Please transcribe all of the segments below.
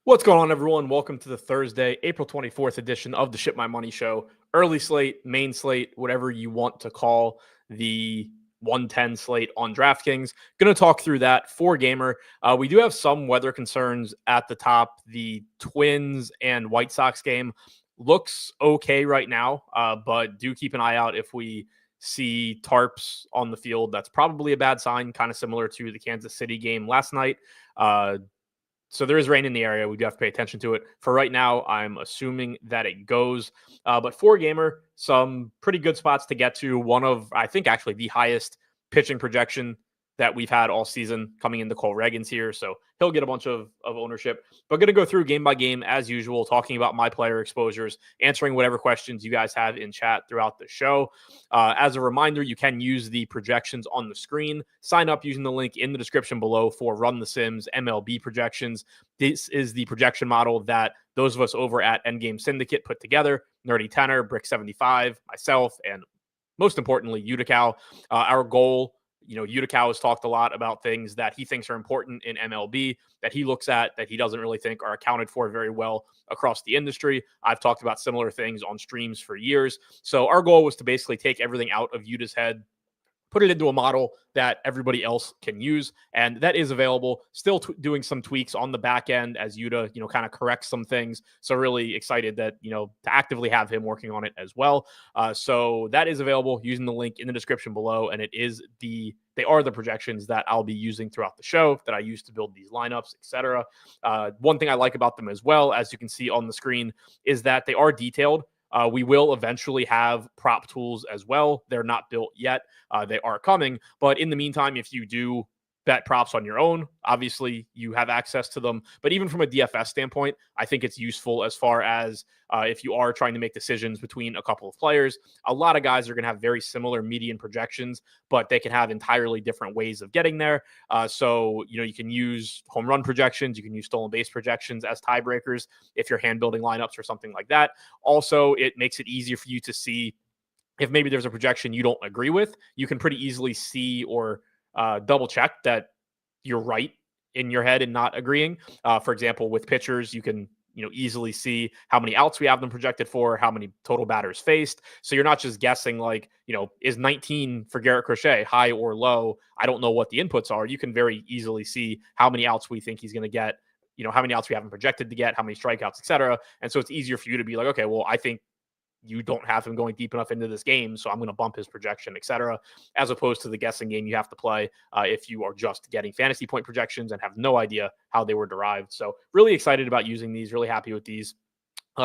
What's going on, everyone? Welcome to the Thursday, April 24th edition of the Ship My Money Show. Early slate, main slate, whatever you want to call the 110 slate on DraftKings. Going to talk through that for Gamer. We do have some weather concerns at the top. The Twins and White Sox game looks okay right now, but do keep an eye out if we see tarps on the field. That's probably a bad sign, kind of similar to the Kansas City game last night. So there is rain in the area. We do have to pay attention to it. For right now, I'm assuming that it goes. But for Gamer, some pretty good spots to get to. One of, I think, actually the highest pitching projection that we've had all season coming into Cole Reagans here. So he'll get a bunch of ownership. But going to go through game by game as usual, talking about my player exposures, answering whatever questions you guys have in chat throughout the show. As a reminder, you can use the projections on the screen. Sign up using the link in the description below for Run the Sims MLB projections. This is the projection model that those of us over at Endgame Syndicate put together. Nerdy Tenor, Brick75, myself, and most importantly, Uticow. Our goal, Uticow has talked a lot about things that he thinks are important in MLB that he looks at that he doesn't really think are accounted for very well across the industry. I've talked about similar things on streams for years. So our goal was to basically take everything out of Uta's head, put it into a model that everybody else can use, and that is available. Still doing some tweaks on the back end as Yuta, kind of corrects some things. So really excited that, to actively have him working on it as well. So that is available using the link in the description below, and they are the projections that I'll be using throughout the show that I use to build these lineups, etc. One thing I like about them as well, as you can see on the screen, is that they are detailed. We will eventually have prop tools as well. They're not built yet. They are coming. But in the meantime, if you do bet props on your own, obviously you have access to them. But even from a DFS standpoint, I think it's useful as far as if you are trying to make decisions between a couple of players. A lot of guys are going to have very similar median projections, but they can have entirely different ways of getting there. So you can use home run projections. You can use stolen base projections as tiebreakers if you're hand building lineups or something like that. Also, it makes it easier for you to see if maybe there's a projection you don't agree with. You can pretty easily see or double check that you're right in your head and not agreeing. For example, with pitchers, you can easily see how many outs we have them projected for, how many total batters faced. So you're not just guessing like, is 19 for Garrett Crochet high or low? I don't know what the inputs are. You can very easily see how many outs we think he's going to get, how many outs we have him projected to get, how many strikeouts, etc. And so it's easier for you to be like, okay, well, I think you don't have him going deep enough into this game, so I'm going to bump his projection, etc., as opposed to the guessing game you have to play if you are just getting fantasy point projections and have no idea how they were derived. So really excited about using these, really happy with these.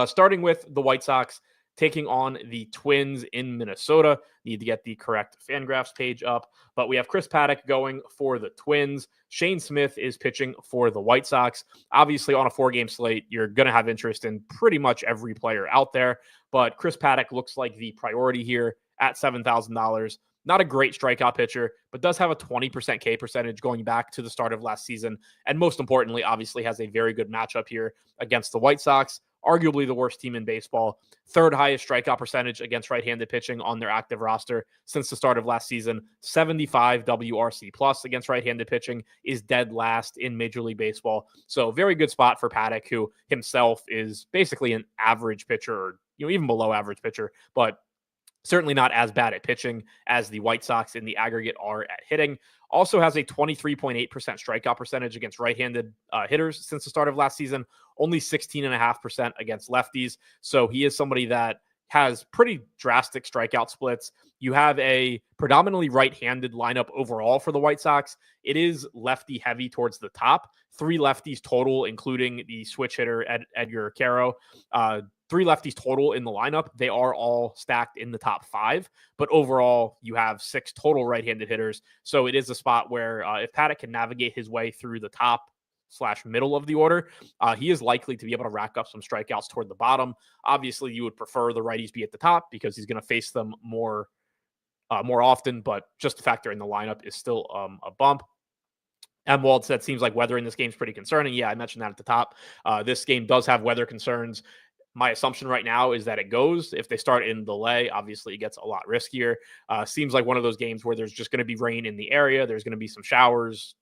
Starting with the White Sox taking on the Twins in Minnesota. Need to get the correct Fangraphs page up. But we have Chris Paddack going for the Twins. Shane Smith is pitching for the White Sox. Obviously, on a 4-game slate, you're going to have interest in pretty much every player out there. But Chris Paddack looks like the priority here at $7,000. Not a great strikeout pitcher, but does have a 20% K percentage going back to the start of last season. And most importantly, obviously has a very good matchup here against the White Sox. Arguably the worst team in baseball. Third highest strikeout percentage against right-handed pitching on their active roster since the start of last season. 75 WRC plus against right-handed pitching is dead last in Major League Baseball. So very good spot for Paddack, who himself is basically an average pitcher, or even below average pitcher, but certainly not as bad at pitching as the White Sox in the aggregate are at hitting. Also has a 23.8% strikeout percentage against right-handed hitters since the start of last season, only 16.5% against lefties. So he is somebody that has pretty drastic strikeout splits. You have a predominantly right-handed lineup overall for the White Sox. It is lefty heavy towards the top. 3 lefties total, including the switch hitter Edgar Caro. 3 lefties total in the lineup. They are all stacked in the top 5, but overall you have 6 total right-handed hitters. So it is a spot where if Paddack can navigate his way through the top / middle of the order, he is likely to be able to rack up some strikeouts toward the bottom. Obviously, you would prefer the righties be at the top because he's going to face them more often, but just the factor in the lineup is still a bump. Wald said, seems like weather in this game is pretty concerning. Yeah, I mentioned that at the top. This game does have weather concerns. My assumption right now is that it goes. If they start in delay, obviously it gets a lot riskier. Seems like one of those games where there's just going to be rain in the area. There's going to be some showers,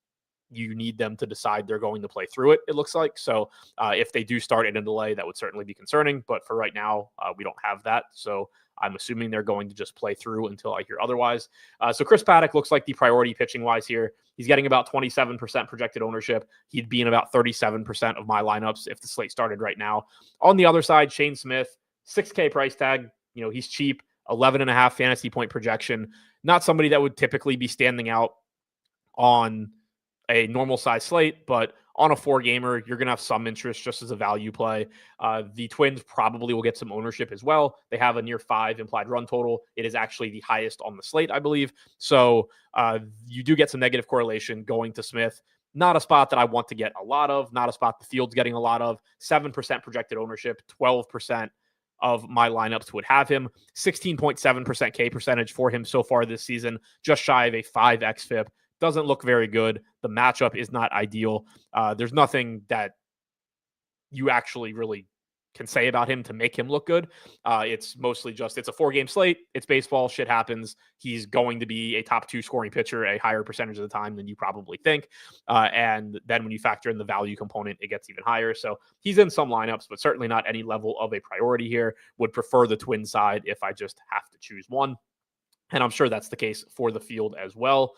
you need them to decide they're going to play through it, it looks like. So if they do start in a delay, that would certainly be concerning. But for right now, we don't have that. So I'm assuming they're going to just play through until I hear otherwise. So Chris Paddack looks like the priority pitching-wise here. He's getting about 27% projected ownership. He'd be in about 37% of my lineups if the slate started right now. On the other side, Shane Smith, 6K price tag. He's cheap, 11.5 fantasy point projection. Not somebody that would typically be standing out on a normal size slate, but on a 4-gamer, you're going to have some interest just as a value play. The Twins probably will get some ownership as well. They have a near 5 implied run total. It is actually the highest on the slate, I believe. So you do get some negative correlation going to Smith. Not a spot that I want to get a lot of, not a spot the field's getting a lot of. 7% projected ownership, 12% of my lineups would have him. 16.7% K percentage for him so far this season, just shy of a 5x FIP. Doesn't look very good. The matchup is not ideal. There's nothing that you actually really can say about him to make him look good. It's mostly just, it's a 4-game slate. It's baseball. Shit happens. He's going to be a top 2 scoring pitcher a higher percentage of the time than you probably think. And then when you factor in the value component, it gets even higher. So he's in some lineups, but certainly not any level of a priority here. Would prefer the Twin side if I just have to choose one. And I'm sure that's the case for the field as well.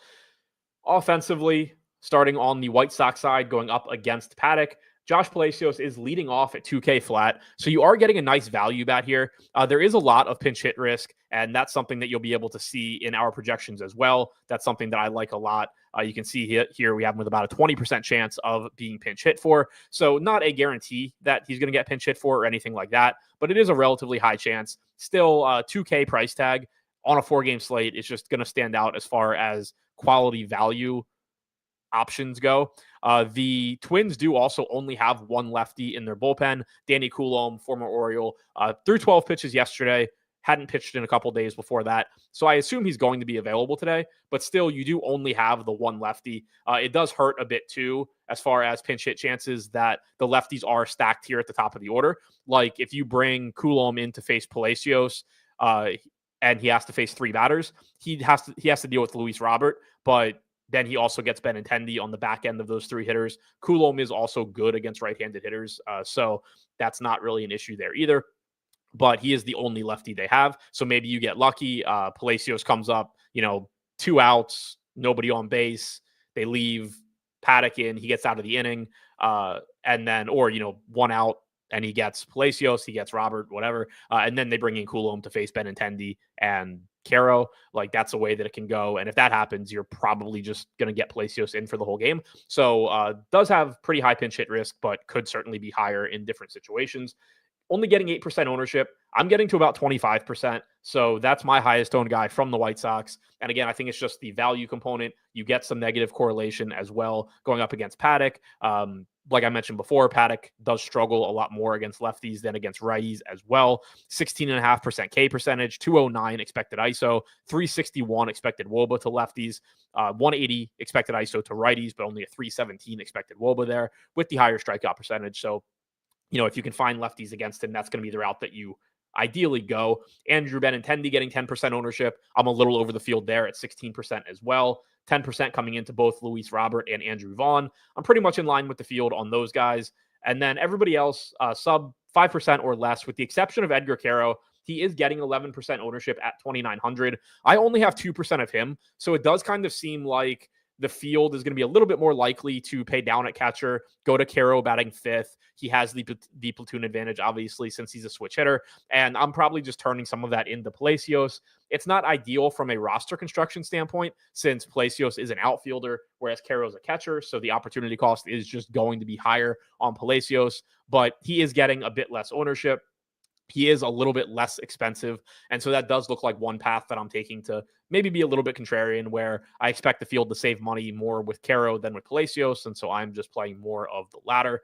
Offensively, starting on the White Sox side, going up against Paddack, Josh Palacios is leading off at 2K flat. So you are getting a nice value bat here. There is a lot of pinch hit risk, and that's something that you'll be able to see in our projections as well. That's something that I like a lot. You can see here we have him with about a 20% chance of being pinch hit for. So not a guarantee that he's going to get pinch hit for or anything like that, but it is a relatively high chance. Still, 2K price tag on a 4-game slate is just going to stand out as far as quality value options go. The Twins do also only have one lefty in their bullpen. Danny Coulombe, former Oriole, threw 12 pitches yesterday, hadn't pitched in a couple days before that. So I assume he's going to be available today, but still you do only have the one lefty. It does hurt a bit too, as far as pinch hit chances that the lefties are stacked here at the top of the order. Like if you bring Coulombe in to face Palacios, and he has to face 3 batters, he has to deal with Luis Robert, but then he also gets Benintendi on the back end of those 3 hitters. Coulombe is also good against right-handed hitters, so that's not really an issue there either. But he is the only lefty they have, so maybe you get lucky. Palacios comes up, 2 outs, nobody on base. They leave Paddack in, he gets out of the inning, and then, or 1 out, and he gets Palacios, he gets Robert, whatever. And then they bring in Coulombe to face Benintendi and Scherer. Like that's a way that it can go. And if that happens, you're probably just going to get Palacios in for the whole game. So does have pretty high pinch hit risk, but could certainly be higher in different situations. Only getting 8% ownership. I'm getting to about 25%. So that's my highest owned guy from the White Sox. And again, I think it's just the value component. You get some negative correlation as well going up against Paddack. Like I mentioned before, Paddack does struggle a lot more against lefties than against righties as well. 16.5% K percentage, 209 expected ISO, 361 expected WOBA to lefties, 180 expected ISO to righties, but only a 317 expected WOBA there with the higher strikeout percentage. So, if you can find lefties against him, that's going to be the route that you ideally go. Andrew Benintendi getting 10% ownership. I'm a little over the field there at 16% as well. 10% coming into both Luis Robert and Andrew Vaughn. I'm pretty much in line with the field on those guys. And then everybody else, sub 5% or less, with the exception of Edgar Quero. He is getting 11% ownership at 2,900. I only have 2% of him. So it does kind of seem like the field is going to be a little bit more likely to pay down at catcher, go to Quero batting 5th. He has the platoon advantage, obviously, since he's a switch hitter. And I'm probably just turning some of that into Palacios. It's not ideal from a roster construction standpoint, since Palacios is an outfielder, whereas Quero's a catcher. So the opportunity cost is just going to be higher on Palacios, but he is getting a bit less ownership. He is a little bit less expensive. And so that does look like one path that I'm taking to maybe be a little bit contrarian, where I expect the field to save money more with Quero than with Palacios. And so I'm just playing more of the latter.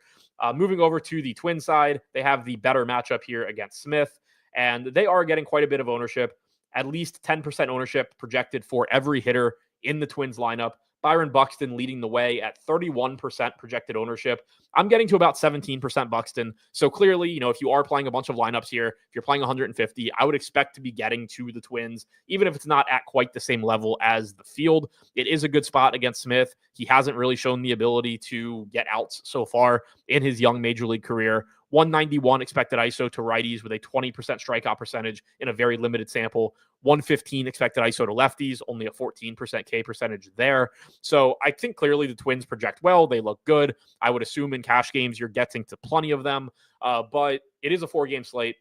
Moving over to the Twin side, they have the better matchup here against Smith, and they are getting quite a bit of ownership, at least 10% ownership projected for every hitter in the Twins lineup Byron Buxton leading the way at 31% projected ownership. I'm getting to about 17% Buxton. So clearly, if you are playing a bunch of lineups here, if you're playing 150, I would expect to be getting to the Twins, even if it's not at quite the same level as the field. It is a good spot against Smith. He hasn't really shown the ability to get outs so far in his young major league career. 191 expected ISO to righties with a 20% strikeout percentage in a very limited sample. 115 expected ISO to lefties, only a 14% K percentage there. So I think clearly the Twins project well. They look good. I would assume in cash games you're getting to plenty of them, but it is a 4-game slate.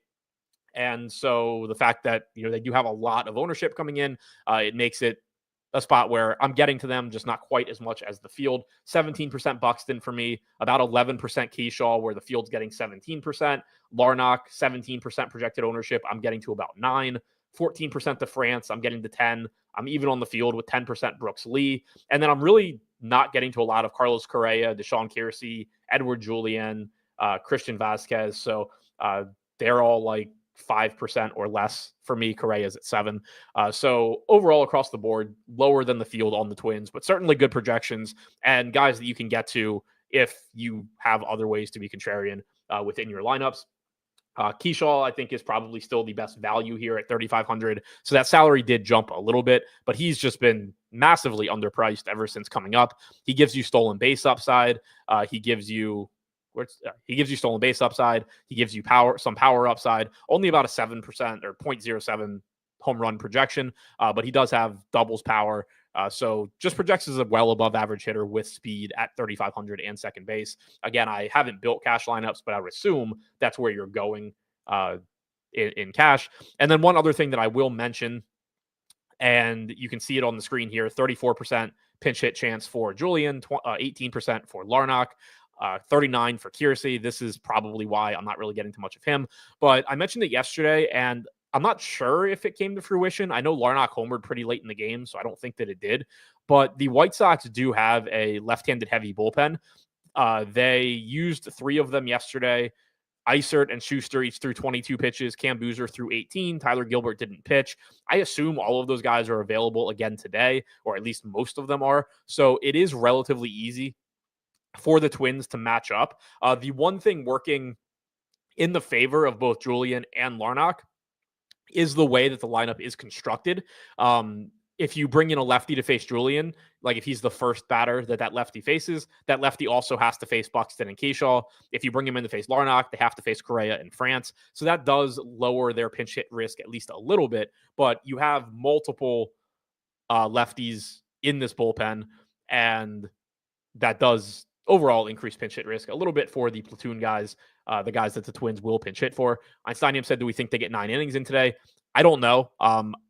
And so the fact that they do have a lot of ownership coming in, it makes it a spot where I'm getting to them, just not quite as much as the field. 17% Buxton for me, about 11% Keyshaw, where the field's getting 17%. Larnach, 17% projected ownership. I'm getting to about 9. 14% to France. I'm getting to 10. I'm even on the field with 10% Brooks Lee. And then I'm really not getting to a lot of Carlos Correa, Deshaun Kiersey, Edward Julian, Christian Vasquez. So they're all like 5% or less for me. Correa's at 7. So overall across the board, lower than the field on the Twins, but certainly good projections and guys that you can get to if you have other ways to be contrarian within your lineups. Keyshaw, I think, is probably still the best value here at 3,500. So that salary did jump a little bit, but he's just been massively underpriced ever since coming up. He gives you stolen base upside. He gives you stolen base upside. He gives you some power upside. Only about a 7% or 0.07 home run projection, but he does have doubles power. So just projects as a well above average hitter with speed at 3,500 and second base. Again, I haven't built cash lineups, but I would assume that's where you're going in cash. And then one other thing that I will mention, and you can see it on the screen here, 34% pinch hit chance for Julian, 18% for Larnach, 39 for Kiersey. This is probably why I'm not really getting too much of him. But I mentioned it yesterday, and I'm not sure if it came to fruition. I know Larnach homered pretty late in the game, so I don't think that it did. But the White Sox do have a left-handed heavy bullpen. They used 3 of them yesterday. Isert and Schuster each threw 22 pitches. Cam Boozer threw 18. Tyler Gilbert didn't pitch. I assume all of those guys are available again today, or at least most of them are. So it is relatively easy for the Twins to match up. The one thing working in the favor of both Julian and Larnach is the way that the lineup is constructed. If you bring in a lefty to face Julian, like if he's the first batter that lefty faces, that lefty also has to face Buxton and Keyshaw. If you bring him in to face Larnach, they have to face Correa and France. So that does lower their pinch hit risk at least a little bit, but you have multiple lefties in this bullpen, and that does overall increase pinch hit risk a little bit for the platoon guys, the guys that the Twins will pinch hit for. Einsteinium said, do we think they get 9 innings in today? I don't know.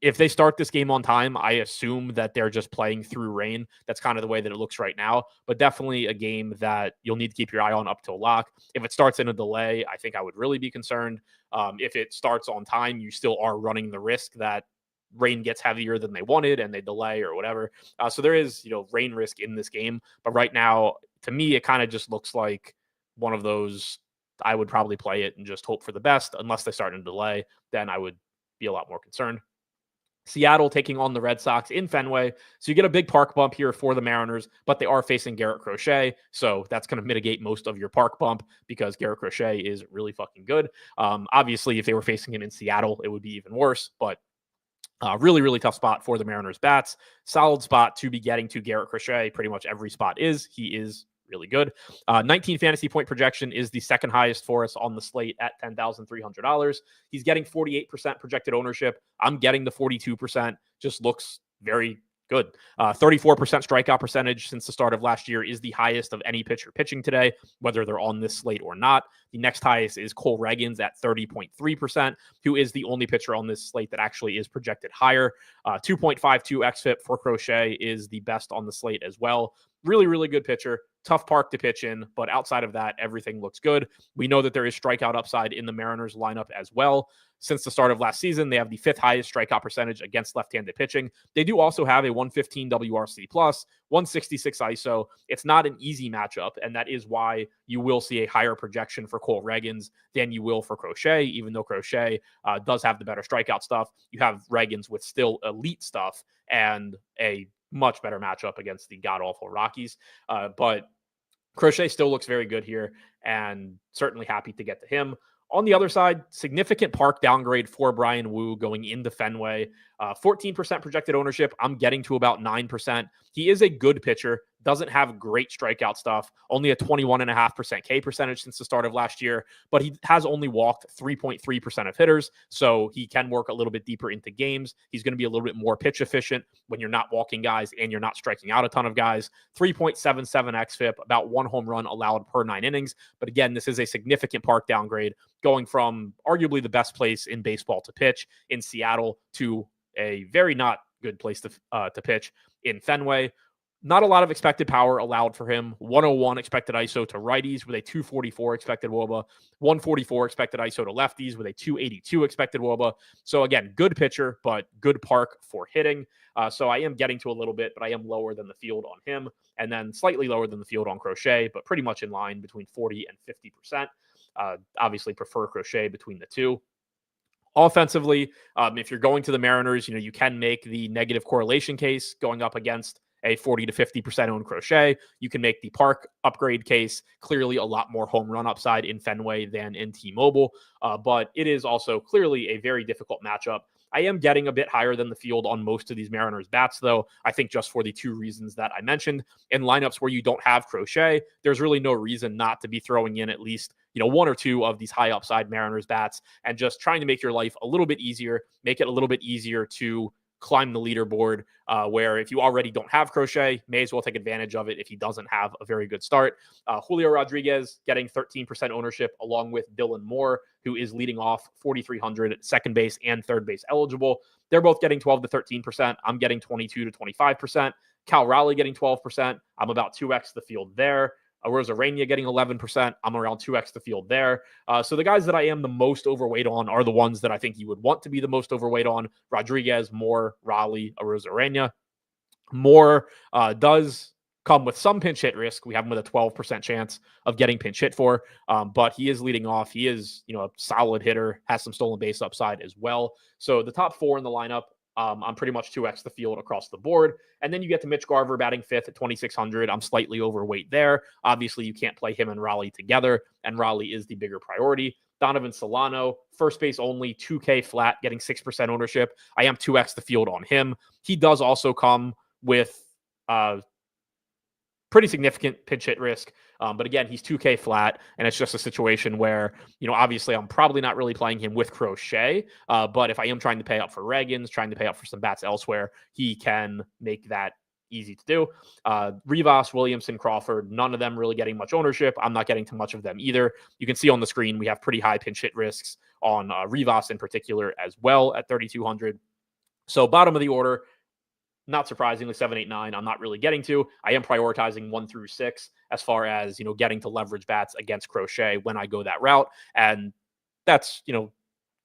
If they start this game on time, I assume that they're just playing through rain. That's kind of the way that it looks right now, but definitely a game that you'll need to keep your eye on up till lock. If it starts in a delay, I think I would really be concerned. If it starts on time, you still are running the risk that rain gets heavier than they wanted and they delay or whatever. So there is, rain risk in this game. But right now, to me, it kind of just looks like one of those. I would probably play it and just hope for the best. Unless they start in a delay, then I would be a lot more concerned. Seattle taking on the Red Sox in Fenway. So you get a big park bump here for the Mariners, but they are facing Garrett Crochet. So that's going to mitigate most of your park bump because Garrett Crochet is really fucking good. Obviously, if they were facing him in Seattle, it would be even worse, but really, really tough spot for the Mariners bats. Solid spot to be getting to Garrett Crochet. Pretty much every spot is. He is really good. 19 fantasy point projection is the second highest for us on the slate at $10,300. He's getting 48% projected ownership. I'm getting the 42%. Just looks very good. 34% strikeout percentage since the start of last year is the highest of any pitcher pitching today, whether they're on this slate or not. The next highest is Cole Reagans at 30.3%, who is the only pitcher on this slate that actually is projected higher. 2.52 xFIP for Crochet is the best on the slate as well. Really, really good pitcher. Tough park to pitch in, but outside of that, everything looks good. We know that there is strikeout upside in the Mariners lineup as well. Since the start of last season, they have the 5th highest strikeout percentage against left-handed pitching. They do also have a 115 WRC+, 166 ISO. It's not an easy matchup, and that is why you will see a higher projection for Cole Reagans than you will for Crochet, even though Crochet does have the better strikeout stuff. You have Reagans with still elite stuff and a much better matchup against the god-awful Rockies. But Crochet still looks very good here, and certainly happy to get to him. On the other side, significant park downgrade for Brian Wu going into Fenway. 14% projected ownership. I'm getting to about 9%. He is a good pitcher, doesn't have great strikeout stuff, only a 21.5% K percentage since the start of last year, but he has only walked 3.3% of hitters, so he can work a little bit deeper into games. He's going to be a little bit more pitch efficient when you're not walking guys and you're not striking out a ton of guys. 3.77 xFIP, about 1 home run allowed per 9 innings. But again, this is a significant park downgrade going from arguably the best place in baseball to pitch in Seattle to a very not good place to pitch in Fenway. Not a lot of expected power allowed for him. 101 expected ISO to righties with a 244 expected WOBA. 144 expected ISO to lefties with a 282 expected WOBA. So again, good pitcher, but good park for hitting. So I am getting to a little bit, but I am lower than the field on him. And then slightly lower than the field on Crochet, but pretty much in line between 40 and 50%. Obviously prefer Crochet between the two. Offensively, if you're going to the Mariners, you can make the negative correlation case going up against a 40 to 50% owned Crochet. You can make the park upgrade case. Clearly a lot more home run upside in Fenway than in T-Mobile, but it is also clearly a very difficult matchup. I am getting a bit higher than the field on most of these Mariners bats, though. I think just for the two reasons that I mentioned. In lineups where you don't have Crochet, there's really no reason not to be throwing in at least one or two of these high upside Mariners bats and just trying to make your life a little bit easier, make it a little bit easier to climb the leaderboard, where if you already don't have Crochet, may as well take advantage of it if he doesn't have a very good start. Julio Rodriguez getting 13% ownership along with Dylan Moore, who is leading off 4,300 at second base and third base eligible. They're both getting 12 to 13%. I'm getting 22 to 25%. Cal Raleigh getting 12%. I'm about 2x the field there. Arozarena getting 11%. I'm around 2x the field there. So the guys that I am the most overweight on are the ones that I think you would want to be the most overweight on. Rodriguez, Moore, Raleigh, Arozarena. Moore does come with some pinch hit risk. We have him with a 12% chance of getting pinch hit for, but he is leading off. He is, a solid hitter, has some stolen base upside as well. So the top four in the lineup, I'm pretty much 2x the field across the board. And then you get to Mitch Garver batting fifth at 2,600. I'm slightly overweight there. Obviously, you can't play him and Raleigh together, and Raleigh is the bigger priority. Donovan Solano, first base only, 2K flat, getting 6% ownership. I am 2x the field on him. He does also come with pretty significant pinch hit risk. But again, he's 2K flat, and it's just a situation where, obviously I'm probably not really playing him with Crochet. But if I am trying to pay up for Regans, trying to pay up for some bats elsewhere, he can make that easy to do. Rivas, Williamson, Crawford, none of them really getting much ownership. I'm not getting too much of them either. You can see on the screen, we have pretty high pinch hit risks on Rivas in particular as well at 3,200. So bottom of the order, not surprisingly, 7, 8, 9, I'm not really getting to. I am prioritizing 1 through 6 as far as, getting to leverage bats against Crochet when I go that route. And that's,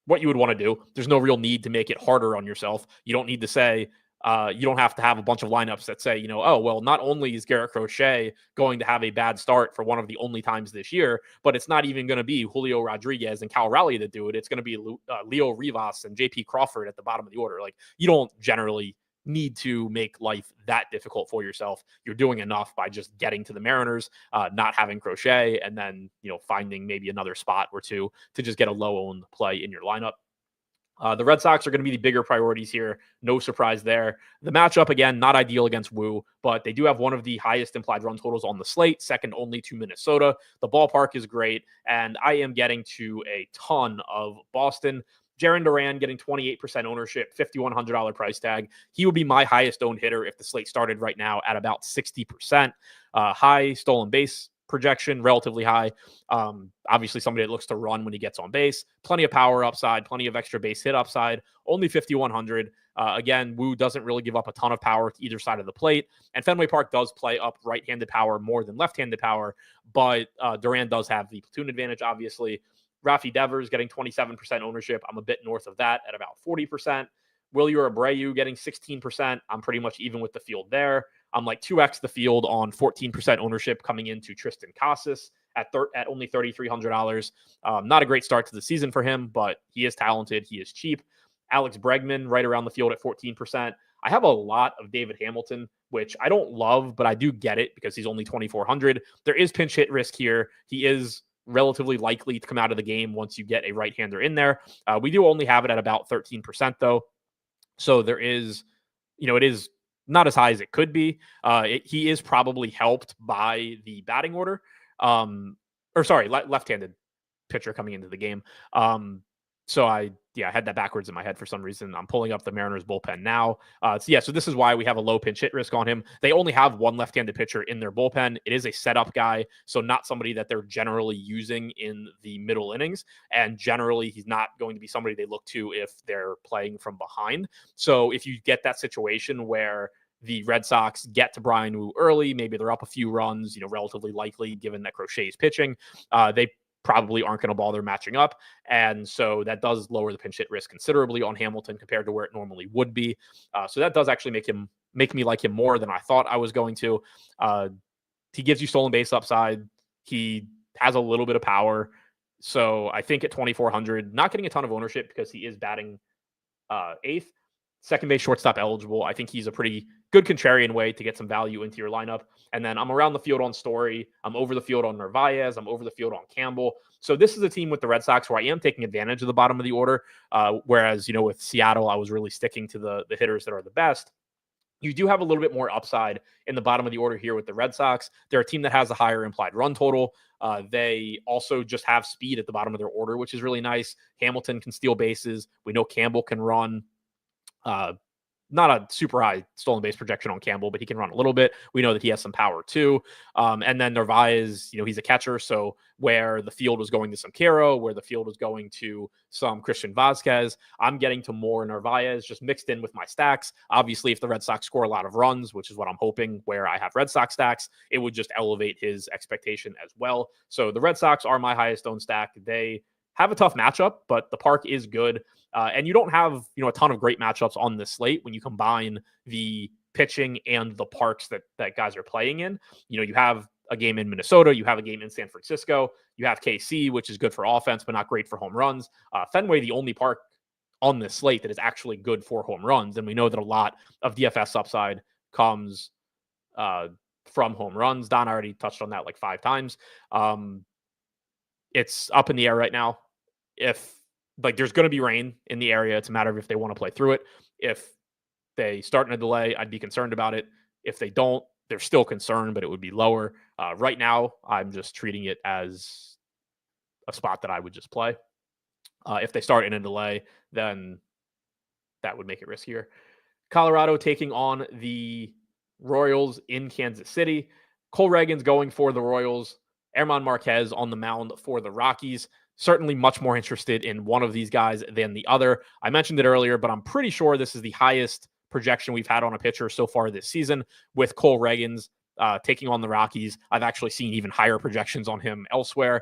what you would want to do. There's no real need to make it harder on yourself. You don't need to say, you don't have to have a bunch of lineups that say, oh, well, not only is Garrett Crochet going to have a bad start for one of the only times this year, but it's not even going to be Julio Rodriguez and Cal Raleigh that do it. It's going to be Leo Rivas and JP Crawford at the bottom of the order. Like, you don't generally need to make life that difficult for yourself. You're doing enough by just getting to the Mariners, not having Crochet, and then, finding maybe another spot or two to just get a low-owned play in your lineup. The Red Sox are going to be the bigger priorities here. No surprise there. The matchup, again, not ideal against Wu, but they do have one of the highest implied run totals on the slate, second only to Minnesota. The ballpark is great, and I am getting to a ton of Boston. Jarren Duran getting 28% ownership, $5,100 price tag. He would be my highest owned hitter if the slate started right now at about 60%. High stolen base projection, relatively high. Obviously somebody that looks to run when he gets on base. Plenty of power upside, plenty of extra base hit upside, only 5,100. Again, Wu doesn't really give up a ton of power to either side of the plate. And Fenway Park does play up right-handed power more than left-handed power, but Duran does have the platoon advantage, obviously. Rafi Devers getting 27% ownership. I'm a bit north of that at about 40%. Wilyer Abreu getting 16%. I'm pretty much even with the field there. I'm like 2x the field on 14% ownership coming into Tristan Casas at only $3,300. Not a great start to the season for him, but he is talented. He is cheap. Alex Bregman right around the field at 14%. I have a lot of David Hamilton, which I don't love, but I do get it because he's only 2,400. There is pinch hit risk here. He is relatively likely to come out of the game once you get a right-hander in there. We do only have it at about 13%, though. So there is, it is not as high as it could be. He is probably helped by the batting order. Left-handed pitcher coming into the game. So I had that backwards in my head for some reason. I'm pulling up the Mariners bullpen now. So this is why we have a low pinch hit risk on him. They only have one left-handed pitcher in their bullpen. It is a setup guy, so not somebody that they're generally using in the middle innings. And generally, he's not going to be somebody they look to if they're playing from behind. So if you get that situation where the Red Sox get to Brian Wu early, maybe they're up a few runs, relatively likely given that Crochet is pitching, they probably aren't going to bother matching up. And so that does lower the pinch hit risk considerably on Hamilton compared to where it normally would be. So that does actually make me like him more than I thought I was going to. He gives you stolen base upside. He has a little bit of power. So I think at 2,400, not getting a ton of ownership because he is batting eighth, second base shortstop eligible. I think he's a pretty good contrarian way to get some value into your lineup. And then I'm around the field on Story. I'm over the field on Narvaez. I'm over the field on Campbell. So this is a team with the Red Sox where I am taking advantage of the bottom of the order. Whereas, with Seattle, I was really sticking to the hitters that are the best. You do have a little bit more upside in the bottom of the order here with the Red Sox. They're a team that has a higher implied run total. They also just have speed at the bottom of their order, which is really nice. Hamilton can steal bases. We know Campbell can run. Not a super high stolen base projection on Campbell, but he can run a little bit. We know that he has some power too. And then Narvaez, he's a catcher. So where the field was going to some Scherer, where the field was going to some Christian Vazquez, I'm getting to more Narvaez just mixed in with my stacks. Obviously, if the Red Sox score a lot of runs, which is what I'm hoping where I have Red Sox stacks, it would just elevate his expectation as well. So the Red Sox are my highest owned stack. They have a tough matchup, but the park is good. And you don't have, a ton of great matchups on this slate when you combine the pitching and the parks that guys are playing in. You have a game in Minnesota, you have a game in San Francisco, you have KC, which is good for offense, but not great for home runs. Fenway, the only park on this slate that is actually good for home runs. And we know that a lot of DFS upside comes from home runs. Don already touched on that like 5 times. It's up in the air right now. If there's going to be rain in the area, it's a matter of if they want to play through it. If they start in a delay, I'd be concerned about it. If they don't, they're still concerned, but it would be lower. Right now, I'm just treating it as a spot that I would just play. If they start in a delay, then that would make it riskier. Colorado taking on the Royals in Kansas City. Cole Reagan's going for the Royals. German Marquez on the mound for the Rockies. Certainly much more interested in one of these guys than the other. I mentioned it earlier, but I'm pretty sure this is the highest projection we've had on a pitcher so far this season with Cole Reagans taking on the Rockies. I've actually seen even higher projections on him elsewhere.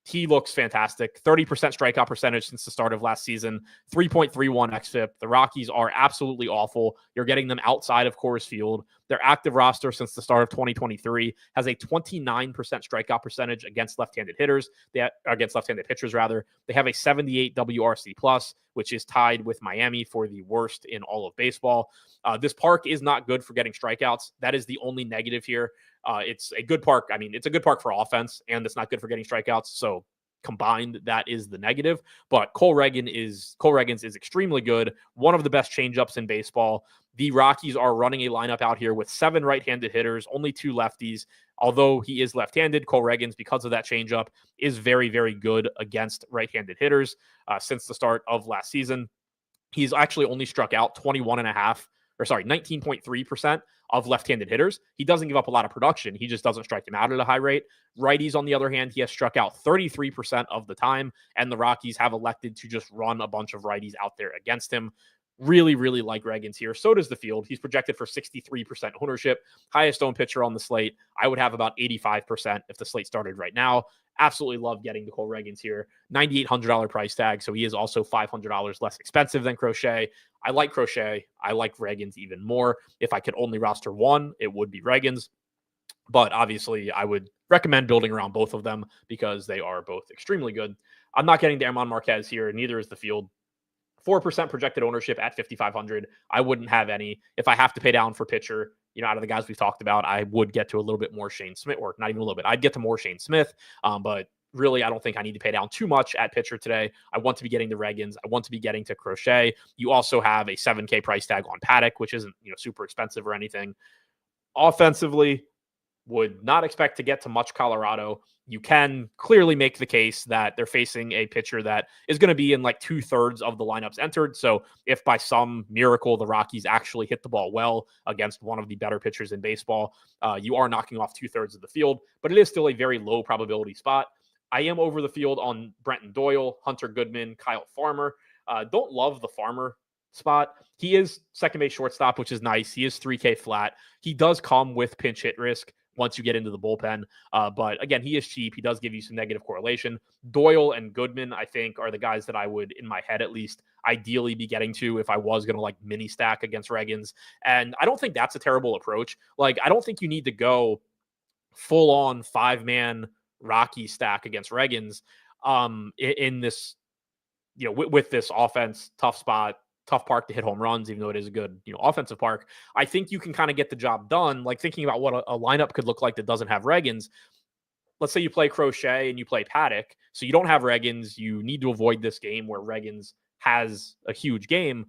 He looks fantastic. 30% strikeout percentage since the start of last season, 3.31 xFIP. The Rockies are absolutely awful. You're getting them outside of Coors Field. Their active roster since the start of 2023 has a 29% strikeout percentage against left-handed hitters. Against left-handed pitchers, rather. They have a 78 WRC plus, which is tied with Miami for the worst in all of baseball. This park is not good for getting strikeouts. That is the only negative here. It's a good park. I mean, it's a good park for offense, and it's not good for getting strikeouts. So combined, that is the negative. But Cole Reagans is extremely good. One of the best changeups in baseball. The Rockies are running a lineup out here with 7 right-handed hitters, only 2 lefties. Although he is left-handed, Cole Reagans, because of that changeup, is very, very good against right-handed hitters since the start of last season. He's actually only struck out 19.3% of left-handed hitters. He doesn't give up a lot of production. He just doesn't strike them out at a high rate. Righties, on the other hand, he has struck out 33% of the time, and the Rockies have elected to just run a bunch of righties out there against him. Really, really like Reagans here. So does the field. He's projected for 63% ownership. Highest owned pitcher on the slate. I would have about 85% if the slate started right now. Absolutely love getting to Cole Reagans here. $9,800 price tag, so he is also $500 less expensive than Crochet. I like Crochet. I like Reagans even more. If I could only roster one, it would be Reagans. But obviously, I would recommend building around both of them because they are both extremely good. I'm not getting to German Marquez here. Neither is the field. 4% projected ownership at 5,500. I wouldn't have any. If I have to pay down for pitcher, out of the guys we've talked about, I would get to a little bit more Shane Smith, or not even a little bit. I'd get to more Shane Smith, but really, I don't think I need to pay down too much at pitcher today. I want to be getting to Reagans. I want to be getting to Crochet. You also have a $7K price tag on Paddock, which isn't super expensive or anything. Offensively, would not expect to get to much Colorado. You can clearly make the case that they're facing a pitcher that is going to be in like 2/3 of the lineups entered. So if by some miracle the Rockies actually hit the ball well against one of the better pitchers in baseball, you are knocking off 2/3 of the field, but it is still a very low probability spot. I am over the field on Brenton Doyle, Hunter Goodman, Kyle Farmer. Don't love the Farmer spot. He is second base shortstop, which is nice. He is 3K flat. He does come with pinch hit risk once you get into the bullpen. But again, he is cheap. He does give you some negative correlation. Doyle and Goodman, I think, are the guys that I would, in my head at least, ideally be getting to if I was going to like mini stack against Reagans. And I don't think that's a terrible approach. Like, I don't think you need to go full on 5-man Rocky stack against Reagans in this, with this offense, tough spot, tough park to hit home runs, even though it is a good, offensive park. I think you can kind of get the job done. Like thinking about what a lineup could look like that doesn't have Reagans. Let's say you play Crochet and you play Paddock. So you don't have Reagans. You need to avoid this game where Reagans has a huge game.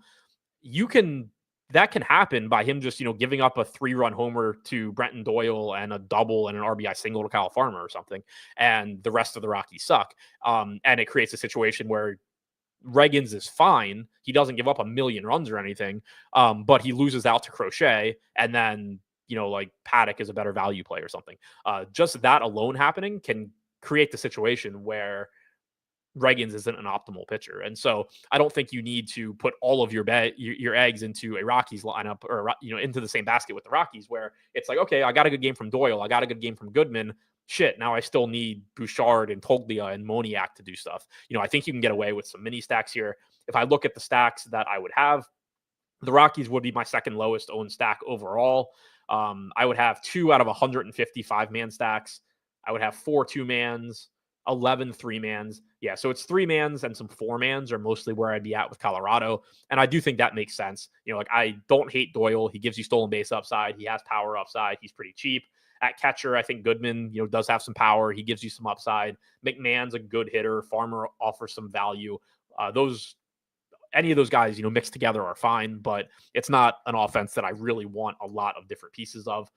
That can happen by him just, giving up a 3-run homer to Brenton Doyle and a double and an RBI single to Kyle Farmer or something. And the rest of the Rockies suck. And it creates a situation where Reagans is fine. He doesn't give up a million runs or anything, but he loses out to Crochet, and then like Paddock is a better value play or something. Just that alone happening can create the situation where Reagans isn't an optimal pitcher, and so I don't think you need to put all of your eggs into a Rockies lineup or into the same basket with the Rockies, where it's like, okay, I got a good game from Doyle, I got a good game from Goodman. Shit, now I still need Bouchard and Toglia and Moniak to do stuff. I think you can get away with some mini stacks here. If I look at the stacks that I would have, the Rockies would be my second lowest owned stack overall. I would have 2 out of 155 man stacks. I would have 4 2-mans, 11 3-mans. Yeah, so it's 3-mans and some 4-mans are mostly where I'd be at with Colorado. And I do think that makes sense. Like I don't hate Doyle. He gives you stolen base upside. He has power upside. He's pretty cheap. At catcher, I think Goodman, does have some power. He gives you some upside. McMahon's a good hitter. Farmer offers some value. Any of those guys, mixed together are fine, but it's not an offense that I really want a lot of different pieces of.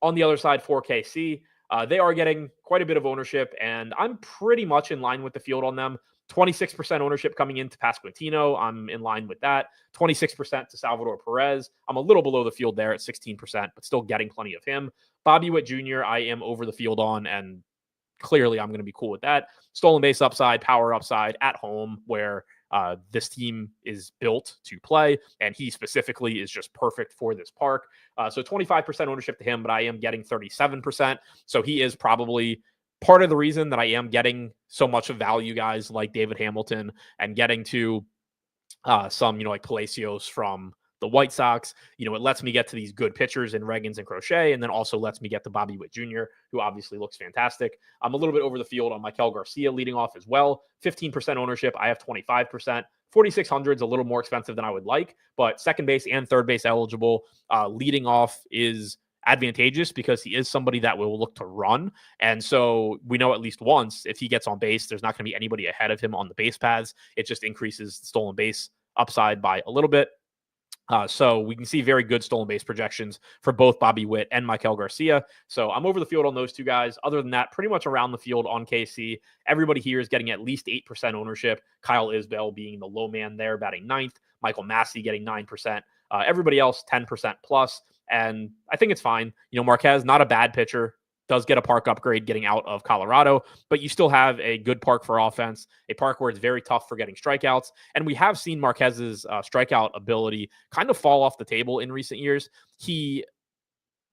On the other side, 4KC, they are getting quite a bit of ownership, and I'm pretty much in line with the field on them. 26% ownership coming into Pasquantino. I'm in line with that. 26% to Salvador Perez. I'm a little below the field there at 16%, but still getting plenty of him. Bobby Witt Jr., I am over the field on, and clearly I'm going to be cool with that. Stolen base upside, power upside at home, where this team is built to play, and he specifically is just perfect for this park. So 25% ownership to him, but I am getting 37%. So he is probably part of the reason that I am getting so much of value guys like David Hamilton and getting to some, like Palacios from the White Sox. It lets me get to these good pitchers in Reagans and Crochet, and then also lets me get to Bobby Witt Jr., who obviously looks fantastic. I'm a little bit over the field on Michael Garcia leading off as well. 15% ownership. I have 25%. 4,600 is a little more expensive than I would like, but second base and third base eligible. Leading off is advantageous because he is somebody that will look to run. And so we know at least once if he gets on base, there's not going to be anybody ahead of him on the base paths. It just increases the stolen base upside by a little bit. So we can see very good stolen base projections for both Bobby Witt and Michael Garcia. So I'm over the field on those two guys. Other than that, pretty much around the field on KC. Everybody here is getting at least 8% ownership. Kyle Isbell being the low man there, batting 9th. Michael Massey getting 9%. Everybody else 10% plus. And I think it's fine. Marquez, not a bad pitcher. Does get a park upgrade getting out of Colorado, but you still have a good park for offense, a park where it's very tough for getting strikeouts. And we have seen Marquez's strikeout ability kind of fall off the table in recent years. He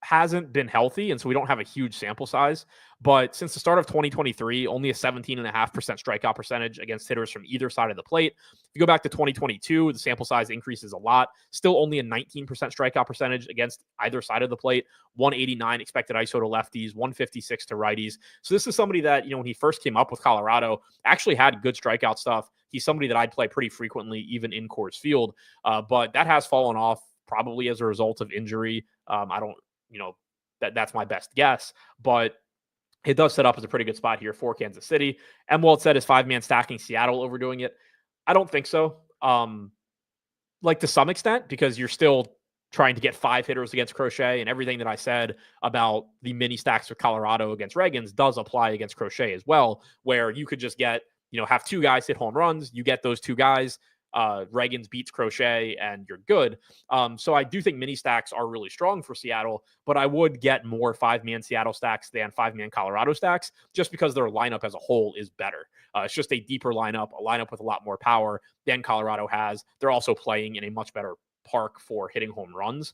hasn't been healthy, and so we don't have a huge sample size. But since the start of 2023, only a 17.5% strikeout percentage against hitters from either side of the plate. If you go back to 2022, the sample size increases a lot. Still only a 19% strikeout percentage against either side of the plate. 189 expected ISO to lefties, 156 to righties. So this is somebody that, when he first came up with Colorado, actually had good strikeout stuff. He's somebody that I'd play pretty frequently, even in Coors Field. But that has fallen off probably as a result of injury. I don't, that's my best guess, but it does set up as a pretty good spot here for Kansas City. And Walt said is 5-man stacking Seattle overdoing it. I don't think so. Like to some extent, because you're still trying to get 5 hitters against Crochet, and everything that I said about the mini stacks with Colorado against Regans does apply against Crochet as well, where you could just get, have 2 guys hit home runs. You get those 2 guys. Regans beats Crochet and you're good. So I do think mini stacks are really strong for Seattle, but I would get more 5-man Seattle stacks than 5-man Colorado stacks just because their lineup as a whole is better. It's just a deeper lineup, a lineup with a lot more power than Colorado has. They're also playing in a much better park for hitting home runs.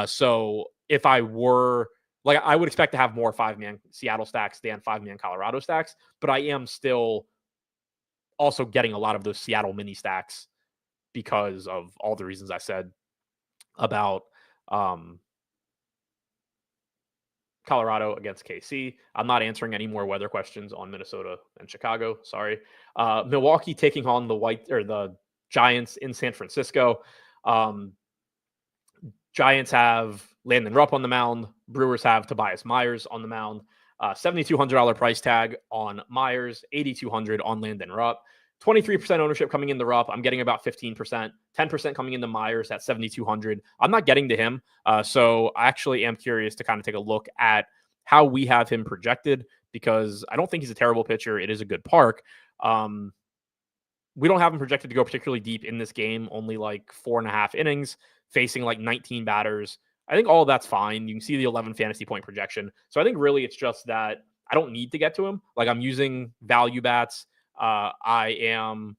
So if I were I would expect to have more 5-man Seattle stacks than 5-man Colorado stacks, but I am still also getting a lot of those Seattle mini stacks because of all the reasons I said about Colorado against KC. I'm not answering any more weather questions on Minnesota and Chicago. Sorry. Milwaukee taking on the Giants in San Francisco. Giants have Landon Rupp on the mound. Brewers have Tobias Myers on the mound. $7,200 price tag on Myers, $8,200 on Landon Rupp. 23% ownership coming into Rupp. I'm getting about 15%, 10% coming into Myers at 7,200. I'm not getting to him. So I actually am curious to kind of take a look at how we have him projected, because I don't think he's a terrible pitcher. It is a good park. We don't have him projected to go particularly deep in this game, only like 4.5 innings, facing like 19 batters. I think all of that's fine. You can see the 11 fantasy point projection. So I think really it's just that I don't need to get to him. Like I'm using value bats. I am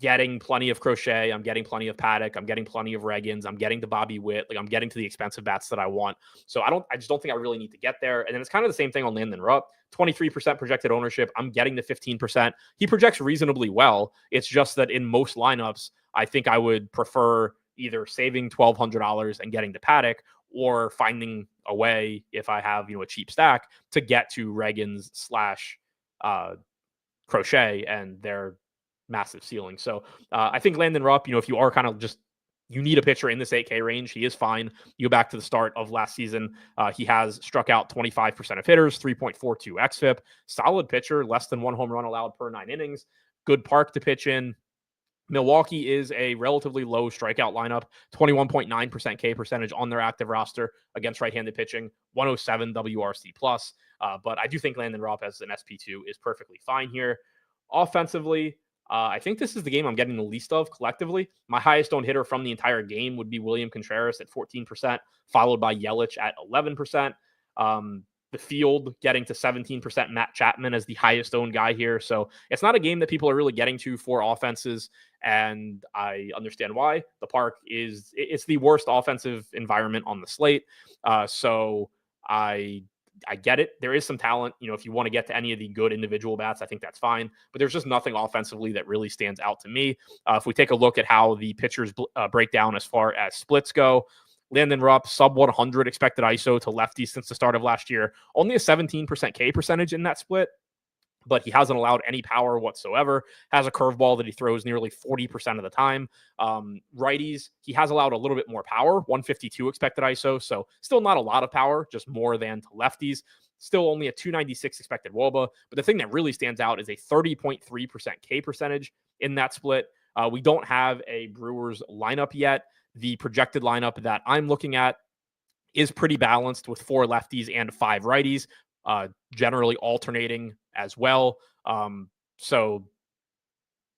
getting plenty of Crochet. I'm getting plenty of Paddock. I'm getting plenty of Regans. I'm getting to Bobby Witt. Like I'm getting to the expensive bats that I want. So I just don't think I really need to get there. And then it's kind of the same thing on Landon Rupp. 23% projected ownership. I'm getting to 15%. He projects reasonably well. It's just that in most lineups, I think I would prefer either saving $1,200 and getting to Paddock, or finding a way, if I have, a cheap stack, to get to Regans / Crochet and their massive ceiling. So I think Landon Rupp, if you are kind of just, you need a pitcher in this 8K range, he is fine. You go back to the start of last season, he has struck out 25% of hitters, 3.42 xFIP, solid pitcher, less than 1 home run allowed per 9 innings, good park to pitch in. Milwaukee is a relatively low strikeout lineup, 21.9% K percentage on their active roster against right-handed pitching, 107 WRC plus. But I do think Landon Rupp as an SP2 is perfectly fine here. Offensively, I think this is the game I'm getting the least of collectively. My highest owned hitter from the entire game would be William Contreras at 14%, followed by Yelich at 11%. The field getting to 17%, Matt Chapman as the highest owned guy here. So it's not a game that people are really getting to for offenses. And I understand why. The park it's the worst offensive environment on the slate. So I get it. There is some talent. If you want to get to any of the good individual bats, I think that's fine. But there's just nothing offensively that really stands out to me. If we take a look at how the pitchers break down as far as splits go, Landon Rupp, sub 100 expected ISO to lefties since the start of last year. Only a 17% K percentage in that split, but he hasn't allowed any power whatsoever. Has a curveball that he throws nearly 40% of the time. Righties, he has allowed a little bit more power, 152 expected ISO, so still not a lot of power, just more than to lefties. Still only a 296 expected WOBA, but the thing that really stands out is a 30.3% K percentage in that split. We don't have a Brewers lineup yet. The projected lineup that I'm looking at is pretty balanced with 4 lefties and 5 righties, generally alternating as well. So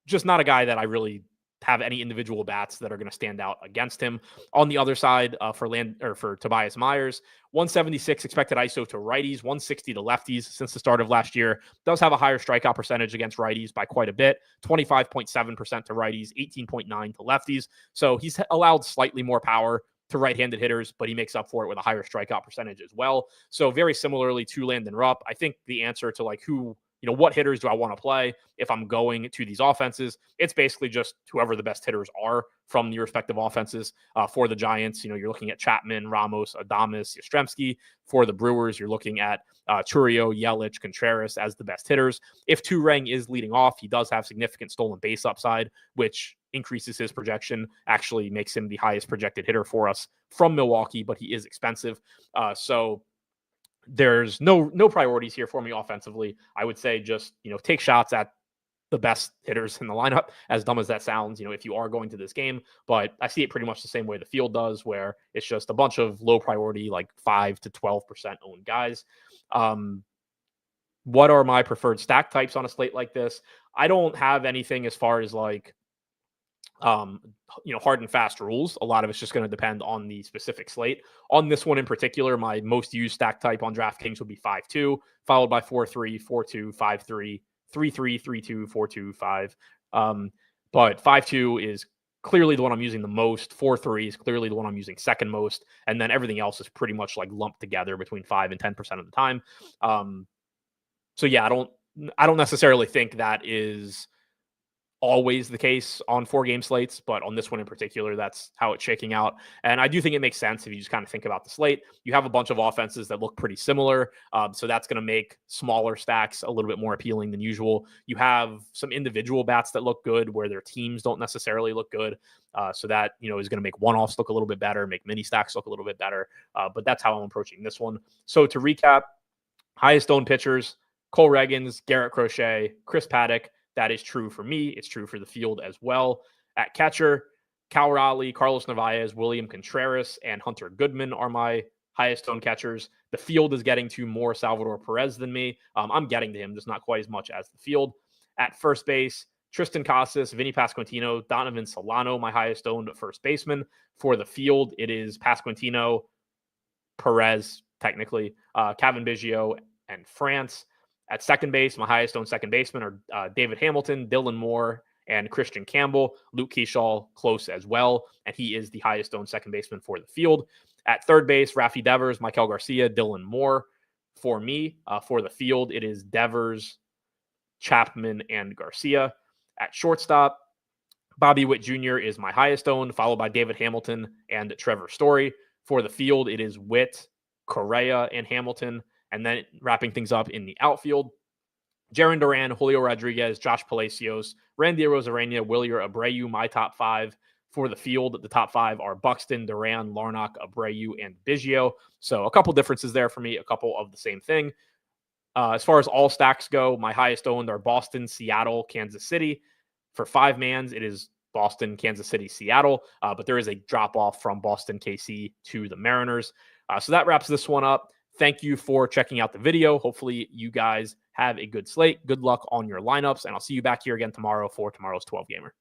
just not a guy that I really have any individual bats that are going to stand out against him. On the other side, for Tobias Myers, 176 expected ISO to righties, 160 to lefties since the start of last year. Does have a higher strikeout percentage against righties by quite a bit, 25.7% to righties, 18.9 to lefties. So he's allowed slightly more power to right-handed hitters, but he makes up for it with a higher strikeout percentage as well. So very similarly to Landon Rupp, I think the answer to like what hitters do I want to play if I'm going to these offenses? It's basically just whoever the best hitters are from the respective offenses. For the Giants, you're looking at Chapman, Ramos, Adames, Yastrzemski. For the Brewers, you're looking at Chourio, Yelich, Contreras as the best hitters. If Turang is leading off, he does have significant stolen base upside, which increases his projection, actually makes him the highest projected hitter for us from Milwaukee, but he is expensive. So there's no priorities here for me offensively. I would say just, take shots at the best hitters in the lineup, as dumb as that sounds, if you are going to this game. But I see it pretty much the same way the field does, where it's just a bunch of low priority, like 5 to 12% owned guys. What are my preferred stack types on a slate like this? I don't have anything as far as like, hard and fast rules. A lot of it's just going to depend on the specific slate. On this one in particular, my most used stack type on DraftKings would be 5-2, followed by 4-3, 4-2, 5-3, 3-3, 3-2, 4-2, 5. But 5-2 is clearly the one I'm using the most. 4-3 is clearly the one I'm using second most. And then everything else is pretty much like lumped together between 5 and 10% of the time. So yeah, I don't necessarily think that is always the case on 4-game slates, but on this one in particular, that's how it's shaking out. And I do think it makes sense if you just kind of think about the slate. You have a bunch of offenses that look pretty similar, so that's going to make smaller stacks a little bit more appealing than usual. You have some individual bats that look good where their teams don't necessarily look good, so that is going to make one-offs look a little bit better, make mini stacks look a little bit better, but that's how I'm approaching this one. So to recap, highest owned pitchers: Cole Reagans, Garrett Crochet, Chris Paddock. That is true for me. It's true for the field as well. At catcher, Cal Raleigh, Carlos Narvaez, William Contreras, and Hunter Goodman are my highest owned catchers. The field is getting to more Salvador Perez than me. I'm getting to him, just not quite as much as the field. At first base, Tristan Casas, Vinny Pasquantino, Donovan Solano, my highest owned first baseman. For the field, it is Pasquantino, Perez, technically, Kevin Biggio, and France. At second base, my highest owned second baseman are David Hamilton, Dylan Moore, and Christian Campbell. Luke Keeschall, close as well, and he is the highest owned second baseman for the field. At third base, Rafi Devers, Michael Garcia, Dylan Moore. For me, for the field, it is Devers, Chapman, and Garcia. At shortstop, Bobby Witt Jr. is my highest owned, followed by David Hamilton and Trevor Story. For the field, it is Witt, Correa, and Hamilton. And then wrapping things up in the outfield, Jarren Duran, Julio Rodriguez, Josh Palacios, Randy Arozarena, Wilyer Abreu, my top 5. For the field, the top 5 are Buxton, Duran, Larnach, Abreu, and Biggio. So a couple differences there for me, a couple of the same thing. As far as all stacks go, my highest owned are Boston, Seattle, Kansas City. For 5-mans, it is Boston, Kansas City, Seattle. But there is a drop-off from Boston, KC to the Mariners. So that wraps this one up. Thank you for checking out the video. Hopefully you guys have a good slate. Good luck on your lineups, and I'll see you back here again tomorrow for tomorrow's 12 Gamer.